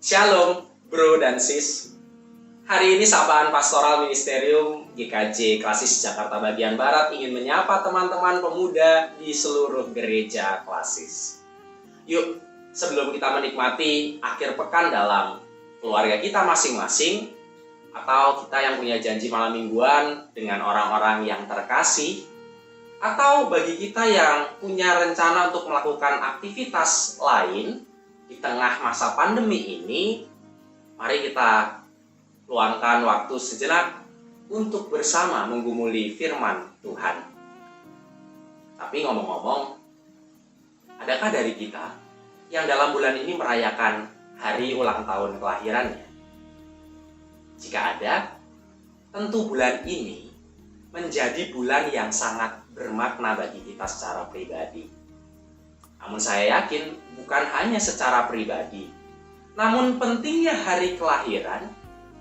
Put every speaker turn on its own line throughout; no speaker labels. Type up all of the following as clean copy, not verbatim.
Shalom, bro dan sis. Hari ini sapaan Pastoral Ministerium GKJ Klasis Jakarta Bagian Barat ingin menyapa teman-teman pemuda di seluruh gereja klasis. Yuk, sebelum kita menikmati akhir pekan dalam keluarga kita masing-masing, atau kita yang punya janji malam mingguan dengan orang-orang yang terkasih, atau bagi kita yang punya rencana untuk melakukan aktivitas lain di tengah masa pandemi ini, mari kita luangkan waktu sejenak untuk bersama menggumuli firman Tuhan. Tapi ngomong-ngomong, adakah dari kita yang dalam bulan ini merayakan hari ulang tahun kelahirannya? Jika ada, tentu bulan ini menjadi bulan yang sangat bermakna bagi kita secara pribadi. Namun saya yakin bukan hanya secara pribadi, namun pentingnya hari kelahiran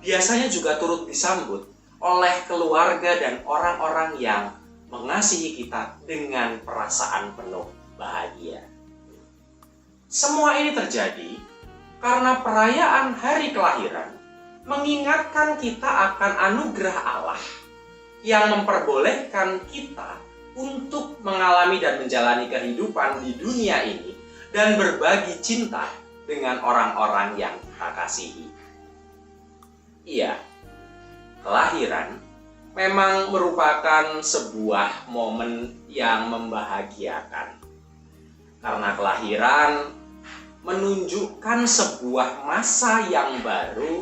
biasanya juga turut disambut oleh keluarga dan orang-orang yang mengasihi kita dengan perasaan penuh bahagia. Semua ini terjadi karena perayaan hari kelahiran mengingatkan kita akan anugerah Allah yang memperbolehkan kita untuk mengalami dan menjalani kehidupan di dunia ini dan berbagi cinta dengan orang-orang yang kita kasihi. Iya, kelahiran memang merupakan sebuah momen yang membahagiakan. Karena kelahiran menunjukkan sebuah masa yang baru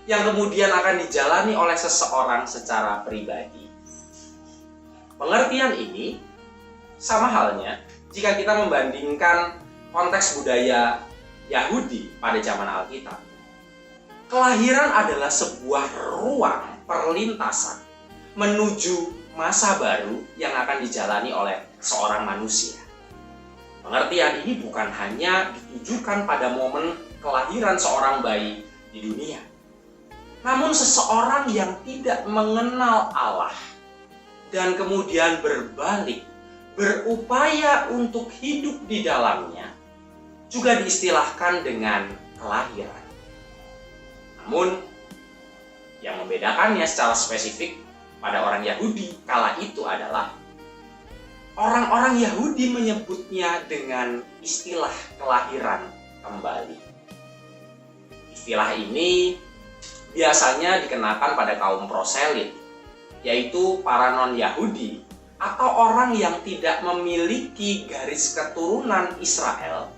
yang kemudian akan dijalani oleh seseorang secara pribadi. Pengertian ini sama halnya jika kita membandingkan konteks budaya Yahudi pada zaman Alkitab. Kelahiran adalah sebuah ruang perlintasan menuju masa baru yang akan dijalani oleh seorang manusia. Pengertian ini bukan hanya ditujukan pada momen kelahiran seorang bayi di dunia, namun seseorang yang tidak mengenal Allah dan kemudian berbalik, berupaya untuk hidup di dalamnya, juga diistilahkan dengan kelahiran. Namun, yang membedakannya secara spesifik pada orang Yahudi kala itu adalah orang-orang Yahudi menyebutnya dengan istilah kelahiran kembali. Istilah ini biasanya dikenakan pada kaum proselit, yaitu para non-Yahudi atau orang yang tidak memiliki garis keturunan Israel,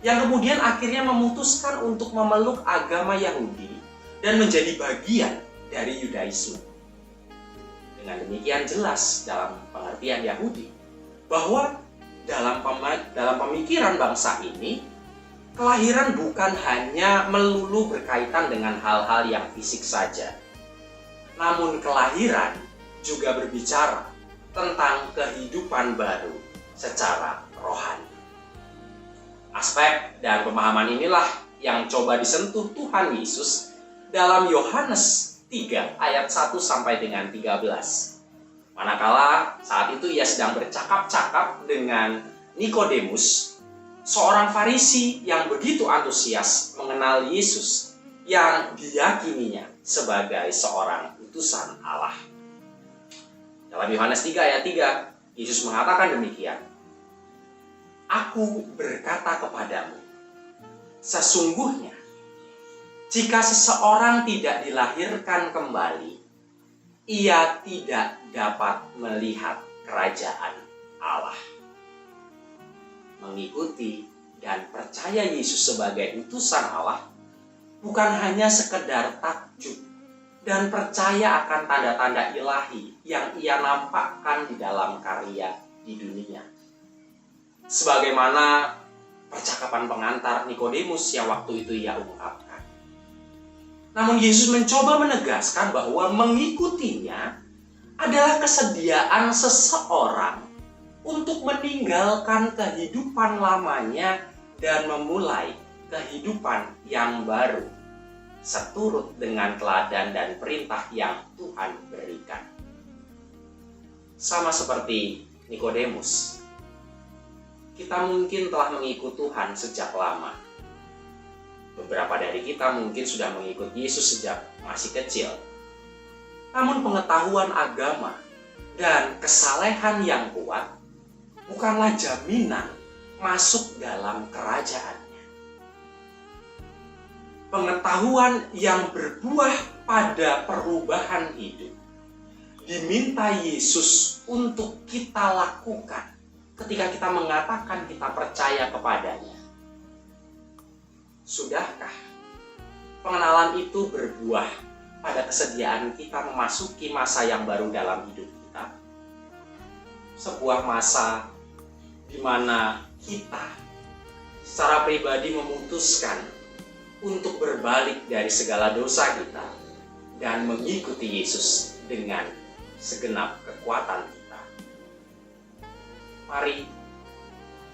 yang kemudian akhirnya memutuskan untuk memeluk agama Yahudi dan menjadi bagian dari Yudaisme. Dengan demikian jelas dalam pengertian Yahudi bahwa dalam pemikiran bangsa ini, kelahiran bukan hanya melulu berkaitan dengan hal-hal yang fisik saja. Namun kelahiran juga berbicara tentang kehidupan baru secara rohani. Aspek dan pemahaman inilah yang coba disentuh Tuhan Yesus dalam Yohanes 3 ayat 1 sampai dengan 13. Manakala saat itu ia sedang bercakap-cakap dengan Nikodemus, seorang Farisi yang begitu antusias mengenal Yesus yang diyakininya sebagai seorang utusan Allah. Dalam Yohanes 3 ayat 3, Yesus mengatakan demikian. Aku berkata kepadamu, sesungguhnya jika seseorang tidak dilahirkan kembali, ia tidak dapat melihat kerajaan Allah. Mengikuti dan percaya Yesus sebagai utusan Allah bukan hanya sekedar takjub dan percaya akan tanda-tanda ilahi yang ia nampakkan di dalam karya di dunia. Sebagaimana percakapan pengantar Nikodemus yang waktu itu ia ungkapkan. Namun Yesus mencoba menegaskan bahwa mengikutinya adalah kesediaan seseorang untuk meninggalkan kehidupan lamanya dan memulai kehidupan yang baru, seturut dengan teladan dan perintah yang Tuhan berikan. Sama seperti Nikodemus, kita mungkin telah mengikut Tuhan sejak lama. Beberapa dari kita mungkin sudah mengikuti Yesus sejak masih kecil. Namun pengetahuan agama dan kesalehan yang kuat bukanlah jaminan masuk dalam kerajaannya. Pengetahuan yang berbuah pada perubahan hidup diminta Yesus untuk kita lakukan ketika kita mengatakan kita percaya kepadanya. Sudahkah pengenalan itu berbuah pada kesediaan kita memasuki masa yang baru dalam hidup kita? Sebuah masa di mana kita secara pribadi memutuskan untuk berbalik dari segala dosa kita dan mengikuti Yesus dengan segenap kekuatan kita. Mari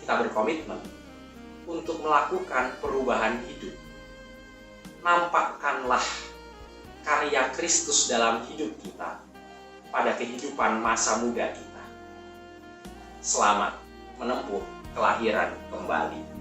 kita berkomitmen untuk melakukan perubahan hidup. Nampakkanlah karya Kristus dalam hidup kita pada kehidupan masa muda kita. Selamat menempuh kelahiran kembali.